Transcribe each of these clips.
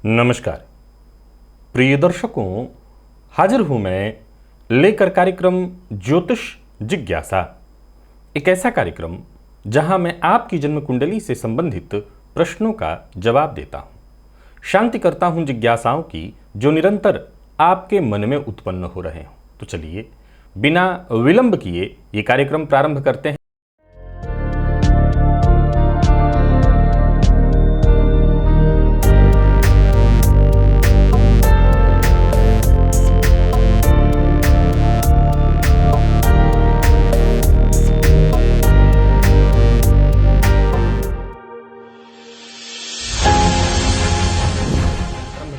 नमस्कार प्रिय दर्शकों, हाजिर हूं मैं लेकर कार्यक्रम ज्योतिष जिज्ञासा। एक ऐसा कार्यक्रम जहां मैं आपकी जन्म कुंडली से संबंधित प्रश्नों का जवाब देता हूं, शांति करता हूं जिज्ञासाओं की जो निरंतर आपके मन में उत्पन्न हो रहे हों। तो चलिए बिना विलंब किए ये कार्यक्रम प्रारंभ करते हैं।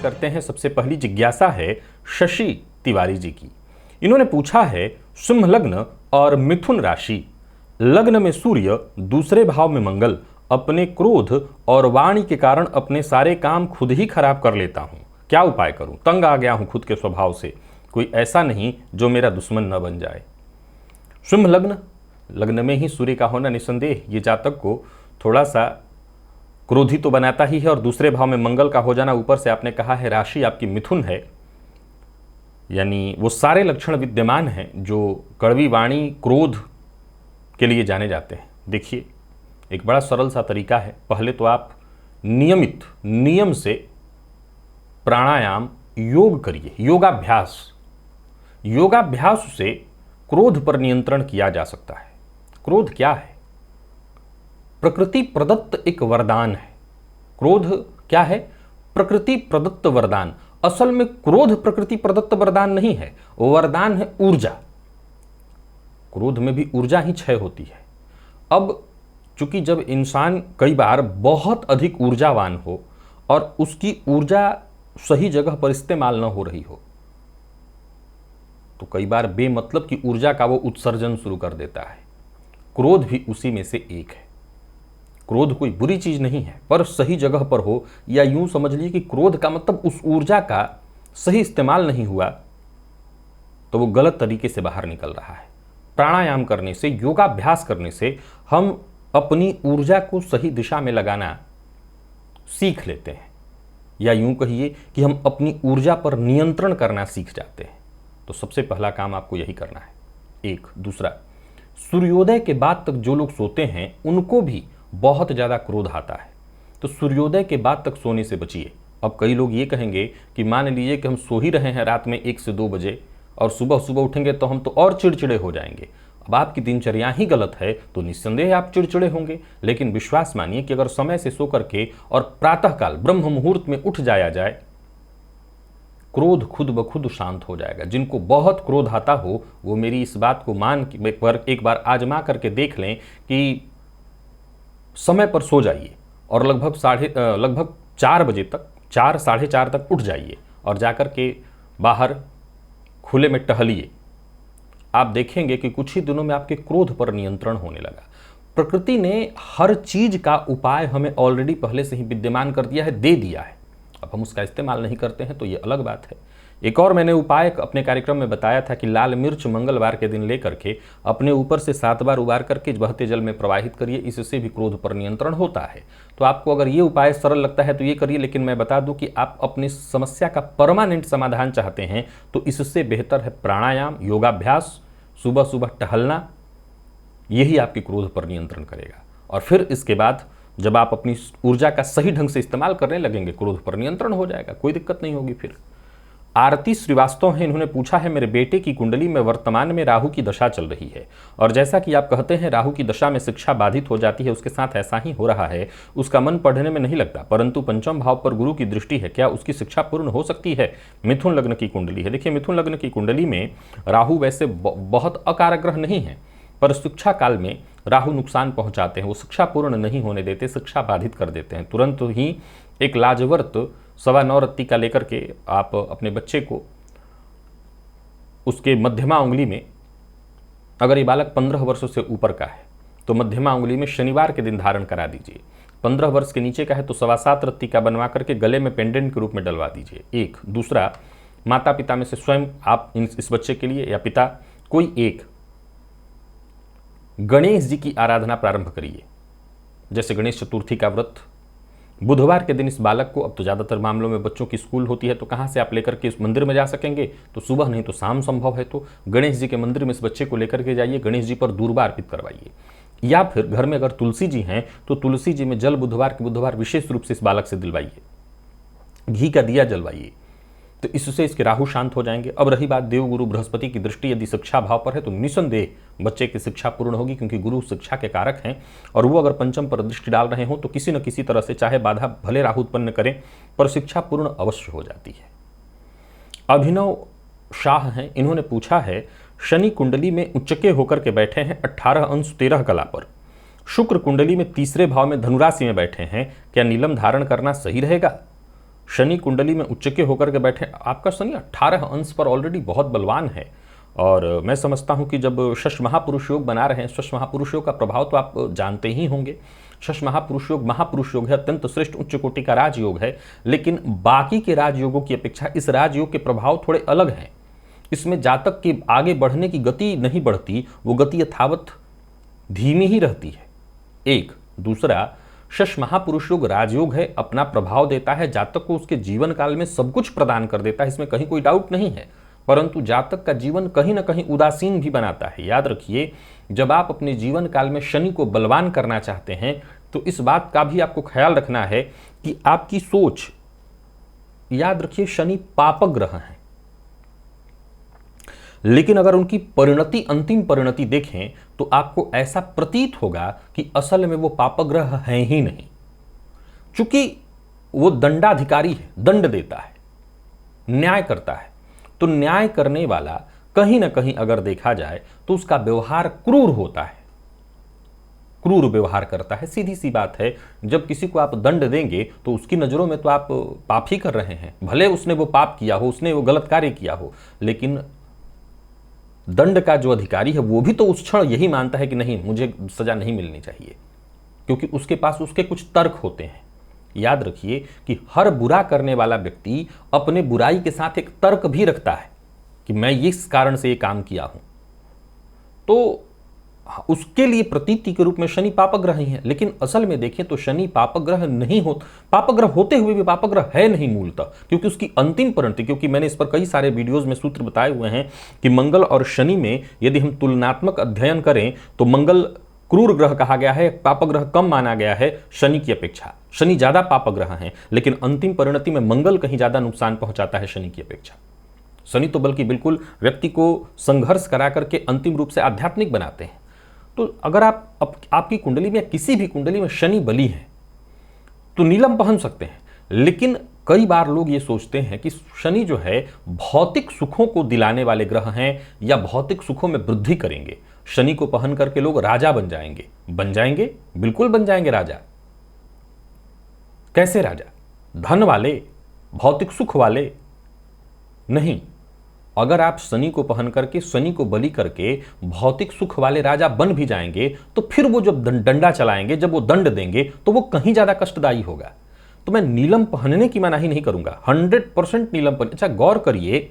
करते हैं। सबसे पहली जिज्ञासा है शशि तिवारी जी की। इन्होंने पूछा है, सिंह लग्न और मिथुन राशि, लग्न में सूर्य, दूसरे भाव में मंगल, अपने क्रोध और वाणी के कारण अपने सारे काम खुद ही खराब कर लेता हूं, क्या उपाय करूं? तंग आ गया हूं खुद के स्वभाव से, कोई ऐसा नहीं जो मेरा दुश्मन न बन जाए। सिंह लग्न में ही सूर्य का होना निसंदेह ये जातक को थोड़ा सा क्रोधी तो बनाता ही है, और दूसरे भाव में मंगल का हो जाना, ऊपर से आपने कहा है राशि आपकी मिथुन है, यानी वो सारे लक्षण विद्यमान हैं जो कड़वी वाणी, क्रोध के लिए जाने जाते हैं। देखिए, एक बड़ा सरल सा तरीका है। पहले तो आप नियम से प्राणायाम, योग करिए, योगाभ्यास से क्रोध पर नियंत्रण किया जा सकता है। क्रोध क्या है? प्रकृति प्रदत्त एक वरदान है। क्रोध क्या है? प्रकृति प्रदत्त वरदान। असल में क्रोध प्रकृति प्रदत्त वरदान नहीं है, वरदान है ऊर्जा। क्रोध में भी ऊर्जा ही क्षय होती है। अब चूंकि जब इंसान कई बार बहुत अधिक ऊर्जावान हो और उसकी ऊर्जा सही जगह पर इस्तेमाल न हो रही हो, तो कई बार बेमतलब की ऊर्जा का वो उत्सर्जन शुरू कर देता है। क्रोध भी उसी में से एक है। क्रोध कोई बुरी चीज नहीं है, पर सही जगह पर हो, या यूं समझ लीजिए कि क्रोध का मतलब उस ऊर्जा का सही इस्तेमाल नहीं हुआ तो वो गलत तरीके से बाहर निकल रहा है। प्राणायाम करने से, योगाभ्यास करने से हम अपनी ऊर्जा को सही दिशा में लगाना सीख लेते हैं, या यूं कहिए कि हम अपनी ऊर्जा पर नियंत्रण करना सीख जाते हैं। तो सबसे पहला काम आपको यही करना है। एक दूसरा, सूर्योदय के बाद तक जो लोग सोते हैं उनको भी बहुत ज़्यादा क्रोध आता है, तो सूर्योदय के बाद तक सोने से बचिए। अब कई लोग ये कहेंगे कि मान लीजिए कि हम सो ही रहे हैं रात में 1 से 2 बजे, और सुबह सुबह उठेंगे तो हम तो और चिड़चिड़े हो जाएंगे। अब आपकी दिनचर्या ही गलत है तो निस्संदेह आप चिड़चिड़े होंगे। लेकिन विश्वास मानिए कि अगर समय से सो करके और प्रातःकाल ब्रह्म मुहूर्त में उठ जाया जाए, क्रोध खुद ब खुद शांत हो जाएगा। जिनको बहुत क्रोध आता हो वो मेरी इस बात को मान कर एक बार आजमा करके देख लें कि समय पर सो जाइए और लगभग 4 बजे तक, 4 साढ़े 4 तक उठ जाइए और जाकर के बाहर खुले में टहलिए। आप देखेंगे कि कुछ ही दिनों में आपके क्रोध पर नियंत्रण होने लगा। प्रकृति ने हर चीज का उपाय हमें ऑलरेडी पहले से ही विद्यमान कर दिया है, दे दिया है। अब हम उसका इस्तेमाल नहीं करते हैं तो ये अलग बात है। एक और मैंने उपाय अपने कार्यक्रम में बताया था कि लाल मिर्च मंगलवार के दिन लेकर के अपने ऊपर से 7 बार उबार करके बहते जल में प्रवाहित करिए, इससे भी क्रोध पर नियंत्रण होता है। तो आपको अगर ये उपाय सरल लगता है तो ये करिए, लेकिन मैं बता दूं कि आप अपनी समस्या का परमानेंट समाधान चाहते हैं तो इससे बेहतर है प्राणायाम, योगाभ्यास, सुबह सुबह टहलना। यही आपके क्रोध पर नियंत्रण करेगा। और फिर इसके बाद जब आप अपनी ऊर्जा का सही ढंग से इस्तेमाल करने लगेंगे, क्रोध पर नियंत्रण हो जाएगा, कोई दिक्कत नहीं होगी। फिर आरती श्रीवास्तव हैं, इन्होंने पूछा है, मेरे बेटे की कुंडली में वर्तमान में राहु की दशा चल रही है, और जैसा कि आप कहते हैं राहु की दशा में शिक्षा बाधित हो जाती है, उसके साथ ऐसा ही हो रहा है। उसका मन पढ़ने में नहीं लगता, परंतु पंचम भाव पर गुरु की दृष्टि है, क्या उसकी शिक्षा पूर्ण हो सकती है? मिथुन लग्न की कुंडली है। देखिए, मिथुन लग्न की कुंडली में राहु वैसे बहुत अकारक ग्रह नहीं है, पर शिक्षा काल में राहु नुकसान पहुंचाते हैं। वो शिक्षा पूर्ण नहीं होने देते, शिक्षा बाधित कर देते हैं। तुरंत ही एक लाजवर्त 9.25 रत्ती का लेकर के आप अपने बच्चे को उसके मध्यमा उंगली में, अगर ये बालक 15 वर्षों से ऊपर का है तो मध्यमा उंगली में शनिवार के दिन धारण करा दीजिए। 15 वर्ष के नीचे का है तो 7.25 रत्ती का बनवा करके गले में पेंडेंट के रूप में डलवा दीजिए। एक दूसरा, माता पिता में से स्वयं आप इस बच्चे के लिए या पिता कोई एक गणेश जी की आराधना प्रारंभ करिए। जैसे गणेश चतुर्थी का व्रत, बुधवार के दिन इस बालक को, अब तो ज़्यादातर मामलों में बच्चों की स्कूल होती है, तो कहाँ से आप लेकर के इस मंदिर में जा सकेंगे? तो सुबह नहीं तो शाम संभव है तो गणेश जी के मंदिर में इस बच्चे को लेकर के जाइए, गणेश जी पर दूर्वा अर्पित करवाइए। या फिर घर में अगर तुलसी जी हैं तो तुलसी जी में जल बुधवार के बुधवार विशेष रूप से इस बालक से दिलवाइए, घी का दिया जलवाइए, तो इससे इसके राहु शांत हो जाएंगे। अब रही बात देवगुरु बृहस्पति की दृष्टि यदि शिक्षा भाव पर है तो निसंदेह बच्चे की शिक्षा पूर्ण होगी, क्योंकि गुरु शिक्षा के कारक हैं और वो अगर पंचम पर दृष्टि डाल रहे हो तो किसी न किसी तरह से चाहे बाधा भले राहु उत्पन्न करें पर शिक्षा पूर्ण अवश्य हो जाती है। अभिनव शाह हैं, इन्होंने पूछा है शनि कुंडली में उच्चके होकर के बैठे हैं 18 अंश 13 कला पर, शुक्र कुंडली में तीसरे भाव में धनुराशि में बैठे हैं, क्या नीलम धारण करना सही रहेगा? शनि कुंडली में उच्चके होकर के बैठे, आपका शनि 18 अंश पर ऑलरेडी बहुत बलवान है और मैं समझता हूं कि जब शश महापुरुष योग बना रहे हैं, शश महापुरुष योग का प्रभाव तो आप जानते ही होंगे। शश महापुरुष योग महापुरुष योग है, अत्यंत श्रेष्ठ उच्च कोटि का राजयोग है, लेकिन बाकी के राजयोगों की अपेक्षा इस राजयोग के प्रभाव थोड़े अलग हैं। इसमें जातक के आगे बढ़ने की गति नहीं बढ़ती, वो गति यथावत धीमी ही रहती है। एक दूसरा, शश महापुरुष योग राजयोग है, अपना प्रभाव देता है, जातक को उसके जीवन काल में सब कुछ प्रदान कर देता है, इसमें कहीं कोई डाउट नहीं है, परंतु जातक का जीवन कहीं ना कहीं उदासीन भी बनाता है। याद रखिए, जब आप अपने जीवन काल में शनि को बलवान करना चाहते हैं तो इस बात का भी आपको ख्याल रखना है कि आपकी सोच, याद रखिए शनि पापग्रह है, लेकिन अगर उनकी परिणति, अंतिम परिणति देखें तो आपको ऐसा प्रतीत होगा कि असल में वो पापग्रह हैं ही नहीं, चूंकि वो दंडाधिकारी है, दंड देता है, न्याय करता है। तो न्याय करने वाला कहीं ना कहीं अगर देखा जाए तो उसका व्यवहार क्रूर होता है, क्रूर व्यवहार करता है। सीधी सी बात है, जब किसी को आप दंड देंगे तो उसकी नजरों में तो आप पाप ही कर रहे हैं, भले उसने वो पाप किया हो, उसने वो गलत कार्य किया हो, लेकिन दंड का जो अधिकारी है वो भी तो उस क्षण यही मानता है कि नहीं, मुझे सजा नहीं मिलनी चाहिए, क्योंकि उसके पास उसके कुछ तर्क होते हैं। याद रखिए कि हर बुरा करने वाला व्यक्ति अपने बुराई के साथ एक तर्क भी रखता है कि मैं इस कारण से ये काम किया हूं, तो उसके लिए प्रतीति के रूप में शनि पापग्रह ही है। लेकिन असल में देखें तो शनि पापग्रह नहीं हो, पापग्रह होते हुए भी पापग्रह है नहीं मूलतः, क्योंकि उसकी अंतिम परिणति, क्योंकि मैंने इस पर कई सारे वीडियोस में सूत्र बताए हुए हैं कि मंगल और शनि में यदि हम तुलनात्मक अध्ययन करें तो मंगल क्रूर ग्रह कहा गया है, पापग्रह कम माना गया है शनि की अपेक्षा, शनि ज्यादा पापग्रह है, लेकिन अंतिम परिणति में मंगल कहीं ज्यादा नुकसान पहुंचाता है शनि की अपेक्षा। शनि तो बल्कि बिल्कुल व्यक्ति को संघर्ष करा करके अंतिम रूप से आध्यात्मिक बनाते हैं। तो अगर आपकी कुंडली में, किसी भी कुंडली में शनि बली है तो नीलम पहन सकते हैं, लेकिन कई बार लोग ये सोचते हैं कि शनि जो है भौतिक सुखों को दिलाने वाले ग्रह हैं या भौतिक सुखों में वृद्धि करेंगे, शनि को पहन करके लोग राजा बन जाएंगे। बन जाएंगे, बिल्कुल बन जाएंगे राजा। कैसे राजा? धन वाले, भौतिक सुख वाले नहीं। अगर आप शनि को पहन करके, शनि को बलि करके भौतिक सुख वाले राजा बन भी जाएंगे तो फिर वो जब डंडा चलाएंगे, जब वो दंड देंगे तो वो कहीं ज्यादा कष्टदायी होगा। तो मैं नीलम पहनने की मनाही नहीं करूंगा, 100% नीलम पहन। अच्छा गौर करिए,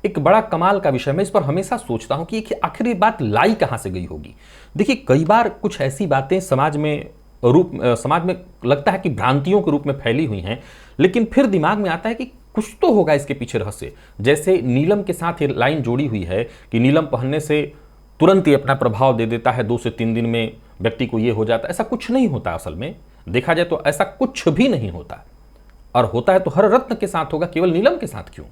एक बड़ा कमाल का विषय, मैं इस पर हमेशा सोचता हूं कि आखिर ये बात लाई कहां से गई होगी। देखिए कई बार कुछ ऐसी बातें समाज में लगता है कि भ्रांतियों के रूप में फैली हुई हैं, लेकिन फिर दिमाग में आता है कि कुछ तो होगा इसके पीछे रहस्य। जैसे नीलम के साथ ये लाइन जोड़ी हुई है कि नीलम पहनने से तुरंत ही अपना प्रभाव दे देता है, 2 से 3 दिन में व्यक्ति को ये हो जाता है। ऐसा कुछ नहीं होता, असल में देखा जाए तो ऐसा कुछ भी नहीं होता, और होता है तो हर रत्न के साथ होगा, केवल नीलम के साथ क्यों।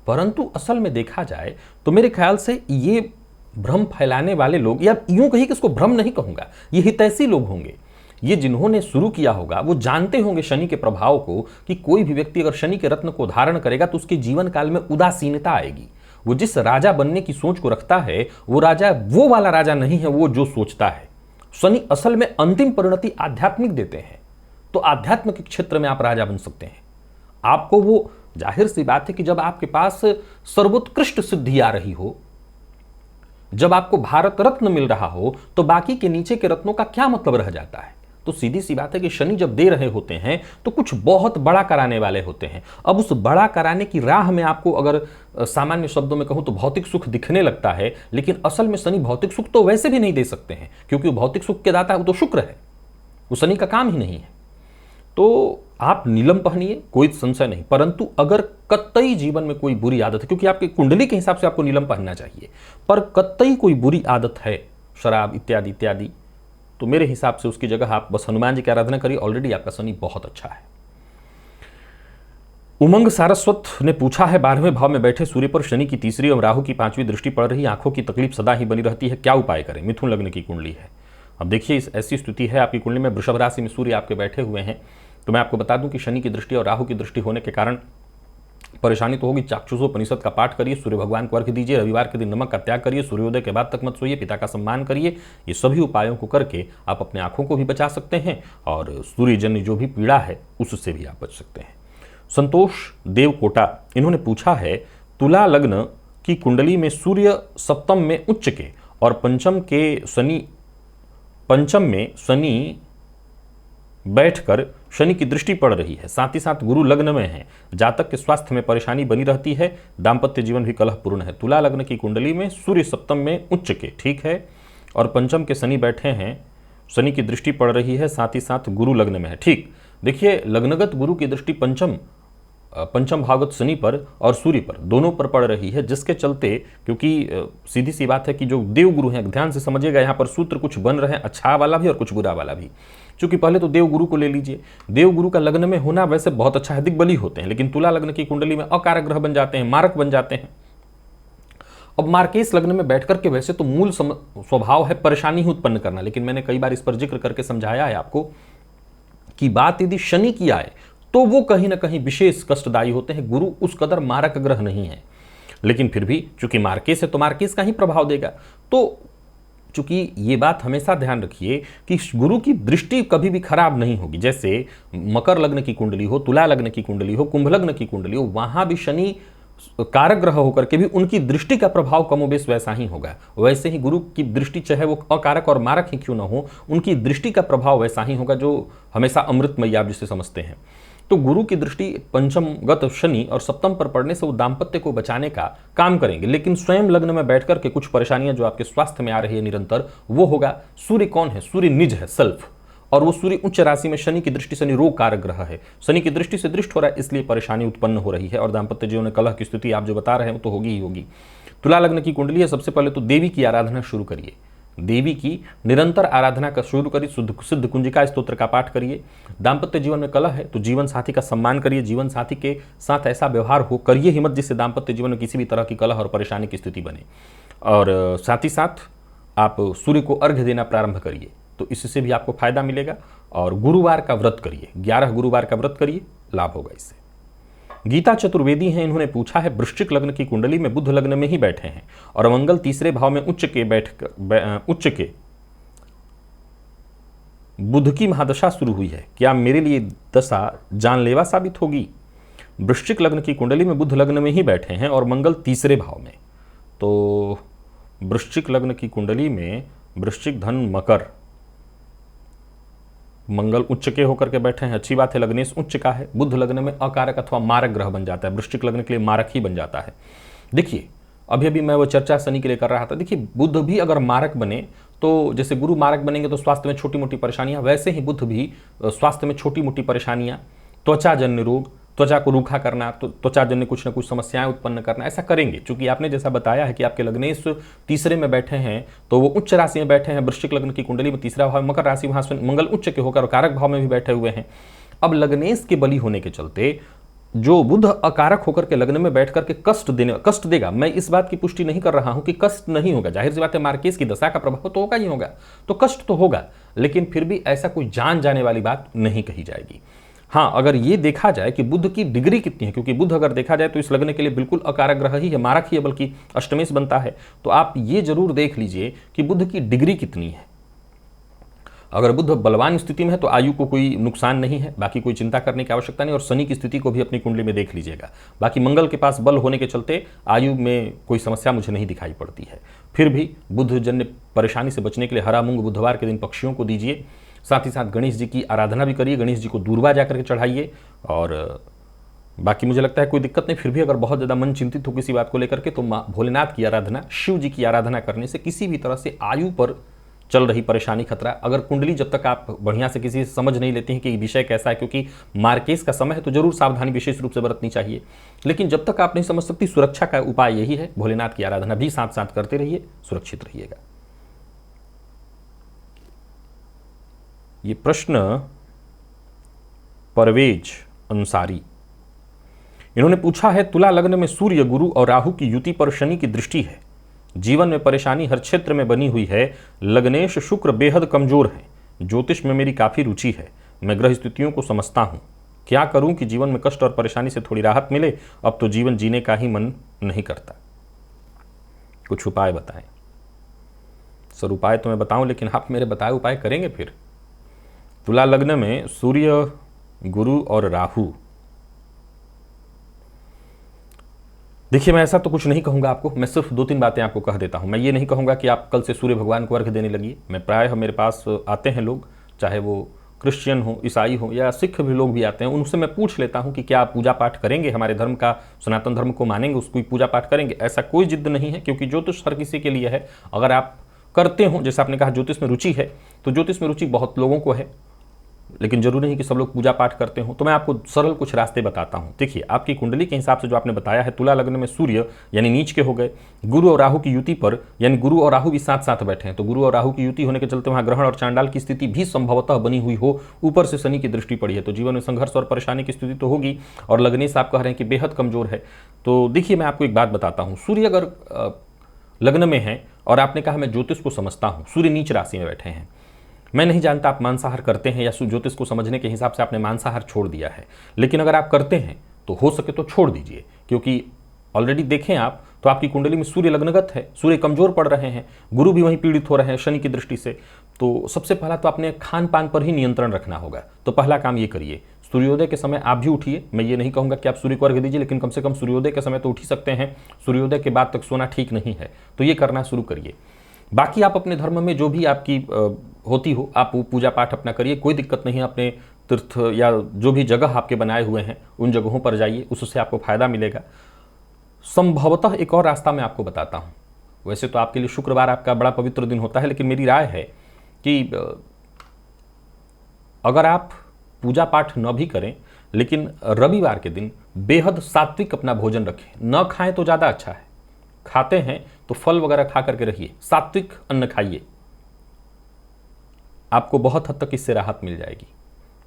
परंतु असल में देखा जाए तो मेरे ख्याल से ये भ्रम फैलाने वाले लोग, या यूं कहिए कि इसको भ्रम नहीं कहूंगा, ये हितैषी लोग होंगे, ये जिन्होंने शुरू किया होगा वो जानते होंगे शनि के प्रभाव को, कि कोई भी व्यक्ति अगर शनि के रत्न को धारण करेगा तो उसके जीवन काल में उदासीनता आएगी। वो जिस राजा बनने की सोच को रखता है वो राजा वो वाला राजा नहीं है, वो जो सोचता है। शनि असल में अंतिम परिणति आध्यात्मिक देते हैं, तो आध्यात्म के क्षेत्र में आप राजा बन सकते हैं। आपको वो, जाहिर सी बात है कि जब आपके पास सर्वोत्कृष्ट सिद्धि आ रही हो, जब आपको भारत रत्न मिल रहा हो, तो बाकी के नीचे के रत्नों का क्या मतलब रह जाता है। तो सीधी सी बात है कि शनि जब दे रहे होते हैं तो कुछ बहुत बड़ा कराने वाले होते हैं। अब उस बड़ा कराने की राह में आपको, अगर सामान्य शब्दों में कहूं तो भौतिक सुख दिखने लगता है, लेकिन असल में शनि भौतिक सुख तो वैसे भी नहीं दे सकते हैं, क्योंकि भौतिक सुख के दाता वो तो शुक्र है, वो शनि का काम ही नहीं है। तो आप नीलम पहनिए, कोई संशय नहीं, परंतु अगर कतई जीवन में कोई बुरी आदत है, क्योंकि आपकी कुंडली के हिसाब से आपको नीलम पहनना चाहिए, पर कतई कोई बुरी आदत है, शराब इत्यादि इत्यादि, तो मेरे हिसाब से उसकी जगह आप बस हनुमान जी की आराधना करिए, ऑलरेडी आपका शनि बहुत अच्छा है। उमंग सारस्वत ने पूछा है, 12वें भाव में बैठे सूर्य पर शनि की तीसरी और राहु की 5वीं दृष्टि पड़ रही, आंखों की तकलीफ सदा ही बनी रहती है, क्या उपाय करें? मिथुन लग्न की कुंडली है। अब देखिए, इस ऐसी स्थिति है आपकी कुंडली में, वृषभ राशि में सूर्य आपके बैठे हुए हैं, तो मैं आपको बता दूं कि शनि की दृष्टि और राहु की दृष्टि होने के कारण परेशानी तो होगी। चाक्षुषोपनिषद का पाठ करिए, सूर्य भगवान को अर्घ्य दीजिए, रविवार के दिन नमक का त्याग करिए, सूर्योदय के बाद तक मत सोइए, पिता का सम्मान करिए। ये सभी उपायों को करके आप अपने आंखों को भी बचा सकते हैं और सूर्यजन्य जो भी पीड़ा है उससे भी आप बच सकते हैं। संतोष देवकोटा, इन्होंने पूछा है, तुला लग्न की कुंडली में सूर्य सप्तम में उच्च के और पंचम में शनि बैठकर शनि की दृष्टि पड़ रही है, साथ ही साथ गुरु लग्न में है, जातक के स्वास्थ्य में परेशानी बनी रहती है, दाम्पत्य जीवन भी कलहपूर्ण है। तुला लग्न की कुंडली में सूर्य सप्तम में उच्च के, ठीक है, और पंचम के शनि बैठे हैं, शनि की दृष्टि पड़ रही है, साथ ही साथ गुरु लग्न में है, ठीक। देखिए, लग्नगत गुरु की दृष्टि पंचम भावगत शनि पर और सूर्य पर दोनों पर पड़ रही है, जिसके चलते, क्योंकि सीधी सी बात है कि जो देव गुरु हैं, ध्यान से समझिएगा, यहाँ पर सूत्र कुछ बन रहे हैं, अच्छा वाला भी और कुछ बुरा वाला भी। चूंकि पहले तो देव गुरु को ले लीजिए, देव गुरु का लग्न में होना वैसे बहुत अच्छा है, दिग्बली होते हैं, लेकिन तुला लग्न की कुंडली में अकारक ग्रह बन जाते हैं, मारक बन जाते हैं। अब मार्केस लग्न में बैठकर के वैसे तो मूल स्वभाव है परेशानी ही उत्पन्न करना, लेकिन मैंने कई बार इस पर जिक्र करके समझाया है आपको कि बात यदि शनि की आए तो वो कहीं ना कहीं विशेष कष्टदायी होते हैं। गुरु उस कदर मारक ग्रह नहीं है, लेकिन फिर भी चूंकि मार्केस है तो मार्केस का ही प्रभाव देगा। तो चूंकि ये बात हमेशा ध्यान रखिए कि गुरु की दृष्टि कभी भी खराब नहीं होगी। जैसे मकर लग्न की कुंडली हो, तुला लग्न की कुंडली हो, कुंभ लग्न की कुंडली हो, वहां भी शनि कारक ग्रह होकर के भी उनकी दृष्टि का प्रभाव कमोबेश वैसा ही होगा। वैसे ही गुरु की दृष्टि चाहे वो अकारक और मारक ही क्यों ना हो, उनकी दृष्टि का प्रभाव वैसा ही होगा, जो हमेशा अमृतमयी आप जिसे समझते हैं। तो गुरु की दृष्टि पंचमगत शनि और सप्तम पर पड़ने से वो दाम्पत्य को बचाने का काम करेंगे, लेकिन स्वयं लग्न में बैठकर के कुछ परेशानियां जो आपके स्वास्थ्य में आ रही है निरंतर, वो होगा। सूर्य कौन है? सूर्य निज है, सेल्फ, और वो सूर्य उच्च राशि में शनि की दृष्टि, शनि रोग कारक ग्रह है, शनि की दृष्टि से दृष्ट हो रहा है, इसलिए परेशानी उत्पन्न हो रही है और दाम्पत्य जीवन में कलह की स्थिति आप जो बता रहे हैं वो तो होगी ही होगी। तुला लग्न की कुंडली है, सबसे पहले तो देवी की आराधना शुरू करिए, देवी की निरंतर आराधना का शुरू करिए, सिद्ध कुंजिका स्तोत्र का पाठ करिए। दाम्पत्य जीवन में कलह है तो जीवन साथी का सम्मान करिए, जीवन साथी के साथ ऐसा व्यवहार हो करिए ही मत जिससे दाम्पत्य जीवन में किसी भी तरह की कलह और परेशानी की स्थिति बने। और साथ ही साथ आप सूर्य को अर्घ्य देना प्रारंभ करिए, तो इससे भी आपको फायदा मिलेगा। और गुरुवार का व्रत करिए, 11 गुरुवार का व्रत करिए, लाभ होगा इससे। गीता चतुर्वेदी हैं, इन्होंने पूछा है, वृश्चिक लग्न की कुंडली में बुध लग्न में ही बैठे हैं और मंगल तीसरे भाव में उच्च के बुध की महादशा शुरू हुई है, क्या मेरे लिए दशा जानलेवा साबित होगी? वृश्चिक लग्न की कुंडली में बुध लग्न में ही बैठे हैं और मंगल तीसरे भाव में, तो वृश्चिक लग्न की कुंडली में वृश्चिक धन मकर, मंगल उच्च के होकर के बैठे हैं, अच्छी बात है। लग्नेश उच्च का है, बुध लग्न में अकारक अथवा मारक ग्रह बन जाता है, वृश्चिक लग्न के लिए मारक ही बन जाता है। देखिए, अभी मैं वो चर्चा शनि के लिए कर रहा था। देखिए, बुध भी अगर मारक बने तो जैसे गुरु मारक बनेंगे तो स्वास्थ्य में छोटी मोटी परेशानियां, वैसे ही बुध भी स्वास्थ्य में छोटी मोटी परेशानियां, त्वचाजन्य रोग, त्वचा को रूखा करना, तो त्वचाजन्य कुछ न कुछ समस्याएं उत्पन्न करना, ऐसा करेंगे। क्योंकि आपने जैसा बताया है कि आपके लग्नेश तीसरे में बैठे हैं, तो वो उच्च राशि में बैठे हैं, वृश्चिक लग्न की कुंडली में तीसरा भाव मकर राशि, वहां मंगल उच्च के होकर कारक भाव में भी बैठे हुए हैं। अब लग्नेश के बली होने के चलते जो बुध अकारक होकर के लग्न में बैठ करके कष्ट देगा, मैं इस बात की पुष्टि नहीं कर रहा हूं कि कष्ट नहीं होगा, जाहिर सी बात है, मार्केस की दशा का प्रभाव तो होगा ही होगा, तो कष्ट तो होगा, लेकिन फिर भी ऐसा कोई जान जाने वाली बात नहीं कही जाएगी। हाँ, अगर ये देखा जाए कि बुध की डिग्री कितनी है, क्योंकि बुध अगर देखा जाए तो इस लग्न के लिए बिल्कुल अकारक ग्रह ही है, मारक ही है, बल्कि अष्टमेश बनता है, तो आप ये जरूर देख लीजिए कि बुध की डिग्री कितनी है। अगर बुध बलवान स्थिति में है तो आयु को कोई नुकसान नहीं है, बाकी कोई चिंता करने की आवश्यकता नहीं। और शनि की स्थिति को भी अपनी कुंडली में देख लीजिएगा। बाकी मंगल के पास बल होने के चलते आयु में कोई समस्या मुझे नहीं दिखाई पड़ती है। फिर भी बुध जन्य परेशानी से बचने के लिए हरा मूंग बुधवार के दिन पक्षियों को दीजिए, साथ ही साथ गणेश जी की आराधना भी करिए, गणेश जी को दूरबा जाकर के चढ़ाइए। और बाकी मुझे लगता है कोई दिक्कत नहीं। फिर भी अगर बहुत ज़्यादा मन चिंतित हो किसी बात को लेकर के, तो भोलेनाथ की आराधना, शिव जी की आराधना करने से किसी भी तरह से आयु पर चल रही परेशानी, खतरा, अगर कुंडली जब तक आप बढ़िया से किसी से समझ नहीं लेते हैं कि विषय कैसा है, क्योंकि मार्केस का समय है तो जरूर सावधानी विशेष रूप से बरतनी चाहिए, लेकिन जब तक आप नहीं समझ सकती, सुरक्षा का उपाय यही है, भोलेनाथ की आराधना भी साथ साथ करते रहिए, सुरक्षित रहिएगा। ये प्रश्न परवेज अंसारी, इन्होंने पूछा है, तुला लग्न में सूर्य, गुरु और राहु की युति पर शनि की दृष्टि है, जीवन में परेशानी हर क्षेत्र में बनी हुई है, लग्नेश शुक्र बेहद कमजोर है, ज्योतिष में मेरी काफी रुचि है, मैं ग्रह स्थितियों को समझता हूं, क्या करूं कि जीवन में कष्ट और परेशानी से थोड़ी राहत मिले, अब तो जीवन जीने का ही मन नहीं करता, कुछ उपाय बताएं। सर उपाय तो मैं बताऊं, लेकिन आप मेरे बताए उपाय करेंगे फिर। तुला लग्न में सूर्य, गुरु और राहु, देखिए मैं ऐसा तो कुछ नहीं कहूंगा आपको, मैं सिर्फ 2-3 बातें आपको कह देता हूं। मैं ये नहीं कहूंगा कि आप कल से सूर्य भगवान को अर्घ्य देने लगिए। मैं प्रायः मेरे पास आते हैं लोग, चाहे वो क्रिश्चियन हो, ईसाई हो या सिख भी लोग भी आते हैं, उनसे मैं पूछ लेता हूं कि क्या आप पूजा पाठ करेंगे, हमारे धर्म का, सनातन धर्म को मानेंगे, उसको पूजा पाठ करेंगे। ऐसा कोई जिद नहीं है, क्योंकि ज्योतिष हर किसी के लिए है। अगर आप करते हो, जैसे आपने कहा ज्योतिष में रुचि है, तो ज्योतिष में रुचि बहुत लोगों को है, लेकिन जरूरी नहीं कि सब लोग पूजा पाठ करते हो। तो मैं आपको सरल कुछ रास्ते बताता हूं। देखिए आपकी कुंडली के हिसाब से जो आपने बताया है, तुला लग्न में सूर्य यानी नीच के हो गए, गुरु और राहु की युति पर, यानी गुरु और राहु भी साथ साथ बैठे हैं, तो गुरु और राहु की युति होने के चलते वहां ग्रहण और चांडाल की स्थिति भी संभवतः बनी हुई हो, ऊपर से शनि की दृष्टि पड़ी है, तो जीवन में संघर्ष और परेशानी की स्थिति तो होगी। और लग्नेश आप कह रहे हैं कि बेहद कमजोर है, तो देखिए मैं आपको एक बात बताता हूँ। सूर्य अगर लग्न में है और आपने कहा मैं ज्योतिष को समझता हूँ, सूर्य नीच राशि में बैठे हैं, मैं नहीं जानता आप मांसाहार करते हैं या ज्योतिष को समझने के हिसाब से आपने मांसाहार छोड़ दिया है, लेकिन अगर आप करते हैं तो हो सके तो छोड़ दीजिए, क्योंकि ऑलरेडी देखें आप तो आपकी कुंडली में सूर्य लग्नगत है, सूर्य कमजोर पड़ रहे हैं, गुरु भी वहीं पीड़ित हो रहे हैं शनि की दृष्टि से। तो सबसे पहला तो आपने खान पान पर ही नियंत्रण रखना होगा। तो पहला काम ये करिए, सूर्योदय के समय आप भी उठिए। मैं ये नहीं कहूंगा कि आप सूर्य को अर्घ्य दीजिए, लेकिन कम से कम सूर्योदय के समय तो उठ ही सकते हैं। सूर्योदय के बाद तक सोना ठीक नहीं है, तो ये करना शुरू करिए। बाकी आप अपने धर्म में जो भी आपकी होती हो, आप वो पूजा पाठ अपना करिए, कोई दिक्कत नहीं है। अपने तीर्थ या जो भी जगह आपके बनाए हुए हैं उन जगहों पर जाइए, उससे आपको फायदा मिलेगा। संभवतः एक और रास्ता मैं आपको बताता हूँ। वैसे तो आपके लिए शुक्रवार आपका बड़ा पवित्र दिन होता है, लेकिन मेरी राय है कि अगर आप पूजा पाठ न भी करें, लेकिन रविवार के दिन बेहद सात्विक अपना भोजन रखें। न खाएं तो ज़्यादा अच्छा है, खाते हैं तो फल वगैरह खा करके रहिए, सात्विक अन्न खाइए, आपको बहुत हद तक इससे राहत मिल जाएगी।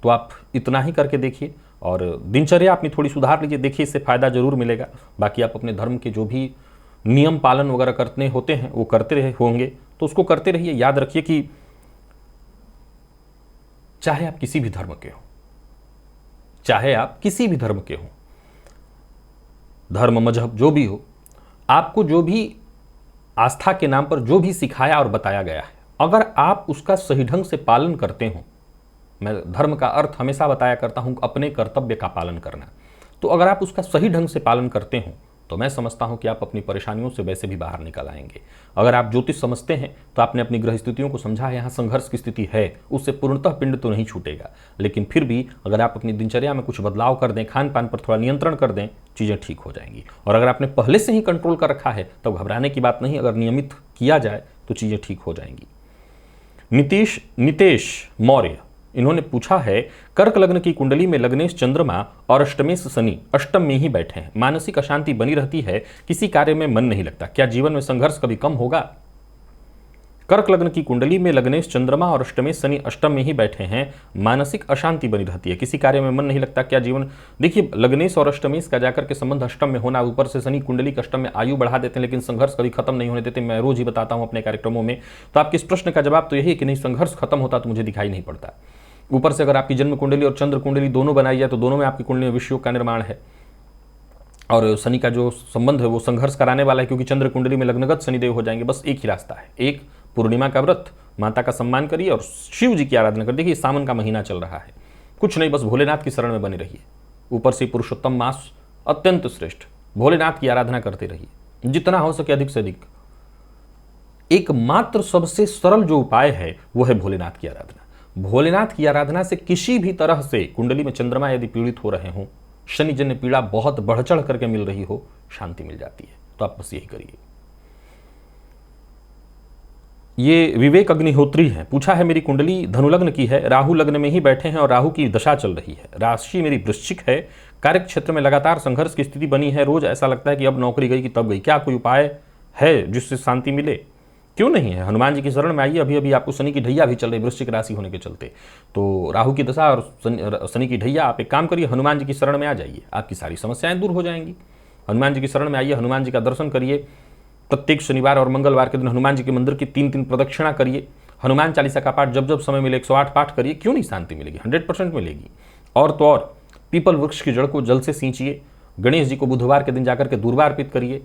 तो आप इतना ही करके देखिए और दिनचर्या अपनी थोड़ी सुधार लीजिए, देखिए इससे फायदा जरूर मिलेगा। बाकी आप अपने धर्म के जो भी नियम पालन वगैरह करने होते हैं वो करते रहे होंगे, तो उसको करते रहिए। याद रखिए कि चाहे आप किसी भी धर्म के हो, चाहे आप किसी भी धर्म के हो, धर्म मजहब जो भी हो, आपको जो भी आस्था के नाम पर जो भी सिखाया और बताया गया है, अगर आप उसका सही ढंग से पालन करते हो, मैं धर्म का अर्थ हमेशा बताया करता हूं अपने कर्तव्य का पालन करना, तो अगर आप उसका सही ढंग से पालन करते हो तो मैं समझता हूं कि आप अपनी परेशानियों से वैसे भी बाहर निकल आएंगे। अगर आप ज्योतिष समझते हैं तो आपने अपनी ग्रह स्थितियों को समझा है, यहाँ संघर्ष की स्थिति है, उससे पूर्णतः पिंड तो नहीं छूटेगा, लेकिन फिर भी अगर आप अपनी दिनचर्या में कुछ बदलाव कर दें, खान पान पर थोड़ा नियंत्रण कर दें, चीज़ें ठीक हो जाएंगी। और अगर आपने पहले से ही कंट्रोल कर रखा है तो घबराने की बात नहीं, अगर नियमित किया जाए तो चीज़ें ठीक हो जाएंगी। नितेश मौर्य, इन्होंने पूछा है, कर्क लग्न की कुंडली में लग्नेश चंद्रमा और अष्टमेश शनि अष्टम में ही बैठे हैं, मानसिक अशांति बनी रहती है, किसी कार्य में मन नहीं लगता, क्या जीवन में संघर्ष कभी कम होगा? कर्क लग्न की कुंडली में लग्नेश चंद्रमा और अष्टमेश शनि अष्टम में ही बैठे हैं, मानसिक अशांति बनी रहती है, किसी कार्य में मन नहीं लगता, क्या जीवन। देखिए लग्नेश और अष्टमेश का जाकर के संबंध अष्टम में होना, ऊपर से शनि कुंडली के अष्टम में आयु बढ़ा देते हैं, लेकिन संघर्ष कभी खत्म नहीं होने देते। मैं रोज ही बताता हूं अपने कार्यक्रमों में। तो आपके इस प्रश्न का जवाब तो यही है कि नहीं, संघर्ष खत्म होता तो मुझे दिखाई नहीं पड़ता। ऊपर से अगर आपकी जन्म कुंडली और चंद्र कुंडली दोनों बनाई जाए तो दोनों में आपकी कुंडली में विषयोग का निर्माण है, और शनि का जो संबंध है वो संघर्ष कराने वाला है, क्योंकि चंद्र कुंडली में लग्नगत शनिदेव हो जाएंगे। बस एक ही रास्ता है, एक पूर्णिमा का व्रत, माता का सम्मान करिए और शिव जी की आराधना करिए। देखिए सावन का महीना चल रहा है, कुछ नहीं, बस भोलेनाथ की शरण में बने रहिए। ऊपर से पुरुषोत्तम मास अत्यंत श्रेष्ठ, भोलेनाथ की आराधना करते रहिए जितना हो सके अधिक से अधिक। एकमात्र सबसे सरल जो उपाय है वो है भोलेनाथ की आराधना। भोलेनाथ की आराधना से किसी भी तरह से कुंडली में चंद्रमा यदि पीड़ित हो रहे हों, शनिजन्य पीड़ा बहुत बढ़ चढ़ करके मिल रही हो, शांति मिल जाती है। तो आप बस यही करिए। ये विवेक अग्निहोत्री हैं, पूछा है मेरी कुंडली धनुलग्न की है, राहु लग्न में ही बैठे हैं और राहु की दशा चल रही है, राशि मेरी वृश्चिक है, कार्य क्षेत्र में लगातार संघर्ष की स्थिति बनी है, रोज ऐसा लगता है कि अब नौकरी गई कि तब गई, क्या कोई उपाय है जिससे शांति मिले? क्यों नहीं है, हनुमान जी की शरण में आइए। अभी अभी आपको शनि की ढैया भी चल रही, वृश्चिक राशि होने के चलते, तो राहु की दशा और शनि की ढैया, आप एक काम करिए, हनुमान जी की शरण में आ जाइए, आपकी सारी समस्याएं दूर हो जाएंगी। हनुमान जी की शरण में आइए, हनुमान जी का दर्शन करिए, प्रत्येक शनिवार और मंगलवार के दिन हनुमान जी के मंदिर की 3 प्रदक्षिणा करिए, हनुमान चालीसा का पाठ जब जब समय मिले 108 पाठ करिए, क्यों नहीं शांति मिलेगी? 100% मिलेगी। और तो और पीपल वृक्ष की जड़ को जल से सींचिए, गणेश जी को बुधवार के दिन जाकर के दूर्वा अर्पित करिए।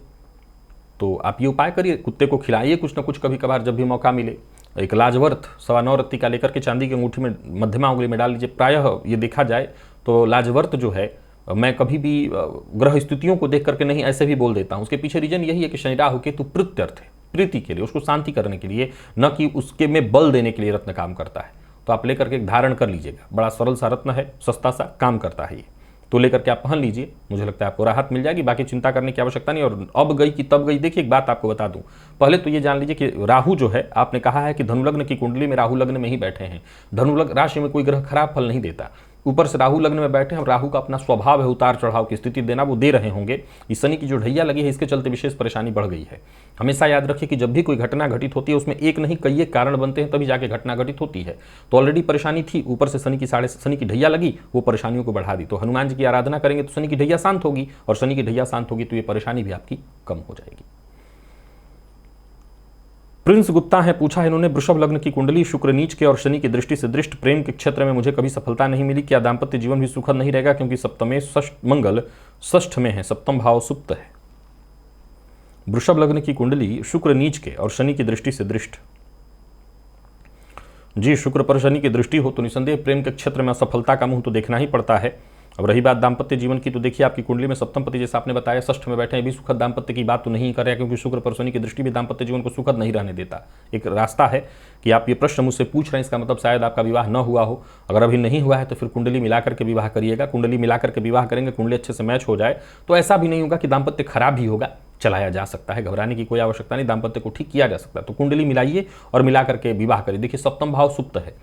तो आप ये उपाय करिए, कुत्ते को खिलाइए कुछ ना कुछ कभी कभार जब भी मौका मिले। एक लाजवर्त 9.25 रत्ती का लेकर के चांदी की अंगूठी में मध्यमा उंगली में डाल लीजिए। प्रायः ये देखा जाए तो लाजवर्त जो है, मैं कभी भी ग्रह स्थितियों को देख करके नहीं, ऐसे भी बोल देता हूँ। उसके पीछे रीजन यही है कि शनि राहु केतु प्रीत्यर्थ है, प्रीति के लिए, उसको शांति करने के लिए, न कि उसके में बल देने के लिए रत्न काम करता है। तो आप लेकर के धारण कर लीजिएगा, बड़ा सरल सा रत्न है, सस्ता सा काम करता है ये, तो लेकर के आप पहन लीजिए, मुझे लगता है आपको राहत मिल जाएगी। बाकी चिंता करने की आवश्यकता नहीं। और अब गई कि तब गई, देखिए एक बात आपको बता दूं, पहले तो ये जान लीजिए कि राहु जो है, आपने कहा है कि धनुलग्न की कुंडली में राहु लग्न में ही बैठे हैं। धनुलग्न राशि में कोई ग्रह खराब फल नहीं देता, ऊपर से राहु लग्न में बैठे हैं, और राहु का अपना स्वभाव है उतार चढ़ाव की स्थिति देना, वो दे रहे होंगे। इस शनि की जो ढैया लगी है, इसके चलते विशेष परेशानी बढ़ गई है। हमेशा याद रखिए कि जब भी कोई घटना घटित होती है, उसमें एक नहीं कई कारण बनते हैं, तभी जाके घटना घटित होती है। तो ऑलरेडी परेशानी थी, ऊपर से शनि की ढैया लगी, वो परेशानियों को बढ़ा दी। तो हनुमान जी की आराधना करेंगे तो शनि की ढैया शांत होगी, और शनि की ढैया शांत होगी तो ये परेशानी भी आपकी कम हो जाएगी। प्रिंस गुप्ता है, पूछा है इन्होंने, वृषभ लग्न की कुंडली, शुक्र नीच के और शनि की दृष्टि से दृष्ट, प्रेम के क्षेत्र में मुझे कभी सफलता नहीं मिली, क्या दाम्पत्य जीवन भी सुखद नहीं रहेगा? क्योंकि सप्तमे मंगल षष्ठ में है, सप्तम भाव सुप्त है। वृषभ लग्न की कुंडली, शुक्र नीच के और शनि की दृष्टि से दृष्ट। जी, शुक्र पर शनि की दृष्टि हो तो निसंदेह प्रेम के क्षेत्र में असफलता का मुंह तो देखना ही पड़ता है। अब रही बात दाम्पत्य जीवन की, तो देखिए आपकी कुंडली में सप्तम पति, जैसा आपने बताया, षष्ठ में बैठे हैं, भी सुखद दाम्पत्य की बात तो नहीं कर रहे, क्योंकि शुक्र पर शनि की दृष्टि भी दाम्पत्य जीवन को सुखद नहीं रहने देता। एक रास्ता है कि आप ये प्रश्न मुझसे पूछ रहे हैं, इसका मतलब शायद आपका विवाह न हुआ हो। अगर अभी नहीं हुआ है तो फिर कुंडली मिलाकर के विवाह करिएगा। कुंडली मिलाकर के विवाह करेंगे, कुंडली अच्छे से मैच हो जाए तो ऐसा भी नहीं होगा कि दाम्पत्य खराब भी होगा, चलाया जा सकता है, घबराने की कोई आवश्यकता नहीं, दाम्पत्य को ठीक किया जा सकता है। तो कुंडली मिलाइए और मिला करके विवाह करिए। देखिए सप्तम भाव सुप्त है,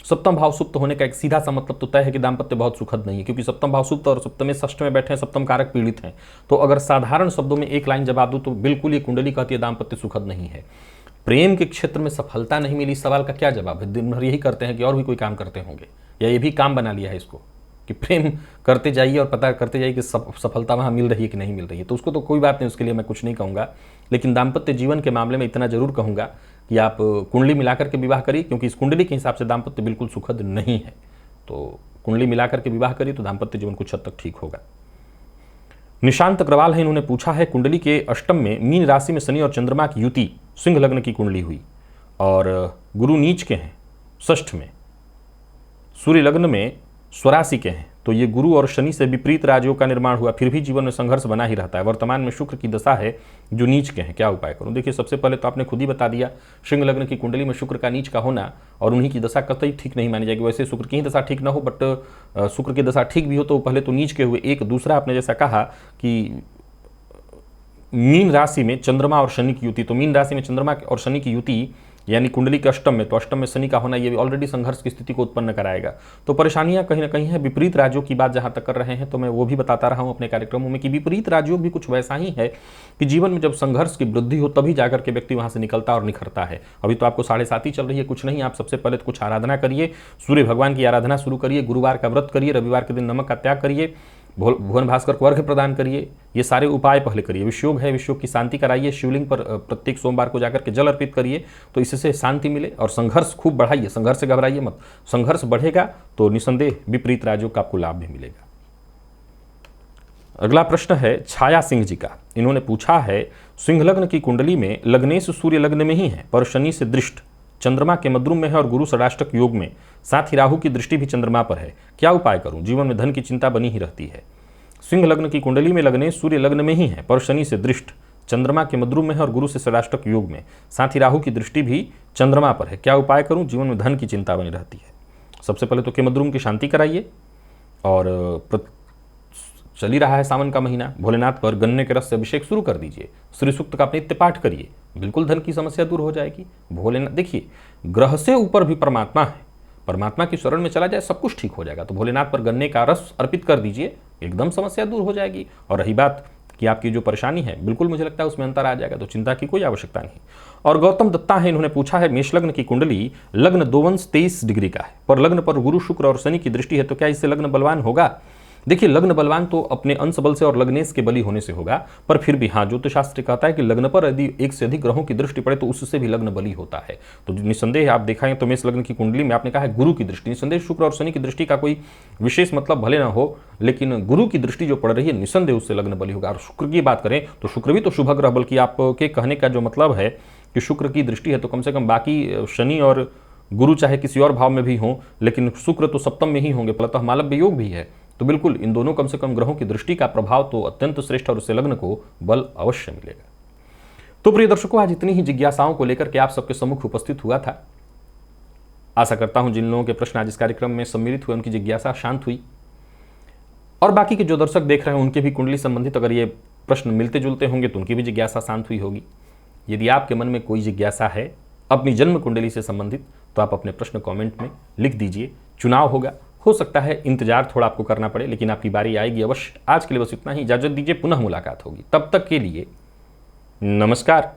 सप्तम भाव सुप्त होने का एक सीधा सा मतलब तो तय है कि दाम्पत्य बहुत सुखद नहीं है, क्योंकि सप्तम भाव सुप्त और सप्तम षष्ठ में बैठे हैं, सप्तम कारक पीड़ित हैं। तो अगर साधारण शब्दों में एक लाइन जवाब दूं तो बिल्कुल ये कुंडली कहती है दाम्पत्य सुखद नहीं है। प्रेम के क्षेत्र में सफलता नहीं मिली, सवाल का क्या जवाब है? दिन भर यही करते हैं कि और भी कोई काम करते होंगे, या ये भी काम बना लिया है इसको कि प्रेम करते जाइए और पता करते जाइए कि सफलता वहाँ मिल रही है कि नहीं मिल रही है। तो उसको तो कोई बात नहीं, उसके लिए मैं कुछ नहीं कहूँगा, लेकिन दाम्पत्य जीवन के मामले में इतना जरूर कहूँगा कि आप कुंडली मिलाकर के विवाह करिए, क्योंकि इस कुंडली के हिसाब से दाम्पत्य बिल्कुल सुखद नहीं है। तो कुंडली मिलाकर के विवाह करिए तो दाम्पत्य जीवन कुछ हद तक ठीक होगा। निशांत अग्रवाल है, इन्होंने पूछा है, कुंडली के अष्टम में मीन राशि में शनि और चंद्रमा की युति, सिंह लग्न की कुंडली हुई और गुरु नीच के हैं, षष्ठ में, सूर्य लग्न में स्वराशि के हैं, तो ये गुरु और शनि से विपरीत राजयोग का निर्माण हुआ, फिर भी जीवन में संघर्ष बना ही रहता है। वर्तमान में शुक्र की दशा है जो नीच के हैं, क्या उपाय करूं? देखिए सबसे पहले तो आपने खुद ही बता दिया, सिंह लग्न की कुंडली में शुक्र का नीच का होना और उन्हीं की दशा कतई ठीक नहीं मानी जाएगी। वैसे शुक्र की ही दशा ठीक ना हो, बट शुक्र की दशा ठीक भी हो तो पहले तो नीच के हुए। एक दूसरा आपने जैसा कहा कि मीन राशि में चंद्रमा और शनि की युति, तो मीन राशि में चंद्रमा और शनि की युति यानी कुंडली के अष्टम में, तो अष्टम में शनि का होना ये भी ऑलरेडी संघर्ष की स्थिति को उत्पन्न कराएगा। तो परेशानियां कहीं ना कहीं है। विपरीत राजयोग की बात जहां तक कर रहे हैं तो मैं वो भी बताता रहा हूं अपने कार्यक्रमों में कि विपरीत राजयोग भी कुछ वैसा ही है कि जीवन में जब संघर्ष की वृद्धि हो तभी जाकर के व्यक्ति वहां से निकलता और निखरता है। अभी तो आपको 7.5 ही चल रही है, कुछ नहीं, आप सबसे पहले तो कुछ आराधना करिए, सूर्य भगवान की आराधना शुरू करिए, गुरुवार का व्रत करिए, रविवार के दिन नमक का त्याग करिए, भुवन भास्कर को अर्घ्य प्रदान करिए, ये सारे उपाय पहले करिए। विषयोग है, विषयोग की शांति कराइए, शिवलिंग पर प्रत्येक सोमवार को जाकर के जल अर्पित करिए, तो इससे शांति मिले। और संघर्ष खूब बढ़ाइए, संघर्ष से घबराइए मत, संघर्ष बढ़ेगा तो निसंदेह विपरीत राजयोग का आपको लाभ भी मिलेगा। अगला प्रश्न है छाया सिंह जी का, इन्होंने पूछा है, सिंह लग्न की कुंडली में लग्नेश सूर्य लग्न में ही है पर शनि से दृष्ट, चंद्रमा के मद्रुम में है और गुरु षडाष्टक योग में, साथ ही राहु की दृष्टि भी चंद्रमा पर है, क्या उपाय करूं? जीवन में धन की चिंता बनी ही रहती है। सिंह लग्न की कुंडली में लग्नेश सूर्य लग्न में ही है पर शनि से दृष्ट, चंद्रमा के मद्रुम में है और गुरु से षडाष्टक योग में, साथ ही राहु की दृष्टि भी चंद्रमा पर है, क्या उपाय करूं? जीवन में धन की चिंता बनी रहती है। सबसे पहले तो केमद्रुम की शांति कराइए और चल ही रहा है सावन का महीना, भोलेनाथ पर गन्ने के रस से अभिषेक शुरू कर दीजिए, श्री सूक्त का नित्य पाठ करिए, बिल्कुल धन की समस्या दूर हो जाएगी। भोलेनाथ देखिए, ग्रह से ऊपर भी परमात्मा है, परमात्मा की शरण में चला जाए सब कुछ ठीक हो जाएगा। तो भोलेनाथ पर गन्ने का रस अर्पित कर दीजिए, एकदम समस्या दूर हो जाएगी। और रही बात कि आपकी जो परेशानी है, बिल्कुल मुझे लगता है उसमें अंतर आ जाएगा, तो चिंता की कोई आवश्यकता नहीं। और गौतम दत्ता है, इन्होंने पूछा है मेष लग्न की कुंडली, लग्न 2 वंश 23 डिग्री का है, पर लग्न पर गुरु शुक्र और शनि की दृष्टि है, तो क्या इससे लग्न बलवान होगा? देखिए, लग्न बलवान तो अपने अंश बल से और लग्नेश के बली होने से होगा, पर फिर भी हाँ, ज्योतिष शास्त्र कहता है कि लग्न पर यदि एक से अधिक ग्रहों की दृष्टि पड़े तो उससे भी लग्न बली होता है। तो निसंदेह आप देखें तो मेष लग्न की कुंडली में आपने कहा है गुरु की दृष्टि, निसंदेह शुक्र और शनि की दृष्टि का कोई विशेष मतलब भले ना हो, लेकिन गुरु की दृष्टि जो पड़ रही है निसंदेह उससे लग्न बली होगा। और शुक्र की बात करें तो शुक्र भी तो शुभ ग्रह, बल्कि आपके कहने का जो मतलब है कि शुक्र की दृष्टि है तो कम से कम बाकी शनि और गुरु चाहे किसी और भाव में भी हों, लेकिन शुक्र तो सप्तम में ही होंगे, फलतः मालव्य योग भी है। तो बिल्कुल इन दोनों कम से कम ग्रहों की दृष्टि का प्रभाव तो अत्यंत श्रेष्ठ, और उससे लग्न को बल अवश्य मिलेगा। तो प्रिय दर्शकों, आज इतनी ही जिज्ञासाओं को लेकर के आप सबके सम्मुख उपस्थित हुआ था। आशा करता हूं जिन लोगों के प्रश्न आज इस कार्यक्रम में सम्मिलित हुए उनकी जिज्ञासा शांत हुई, और बाकी के जो दर्शक देख रहे हैं उनके भी कुंडली संबंधित अगर ये प्रश्न मिलते जुलते होंगे तो उनकी भी जिज्ञासा शांत हुई होगी। यदि आपके मन में कोई जिज्ञासा है अपनी जन्म कुंडली से संबंधित, तो आप अपने प्रश्न कमेंट में लिख दीजिए। चुनाव होगा, हो सकता है इंतजार थोड़ा आपको करना पड़े, लेकिन आपकी बारी आएगी अवश्य। आज के लिए बस इतना ही, इजाजत दीजिए, पुनः मुलाकात होगी। तब तक के लिए नमस्कार।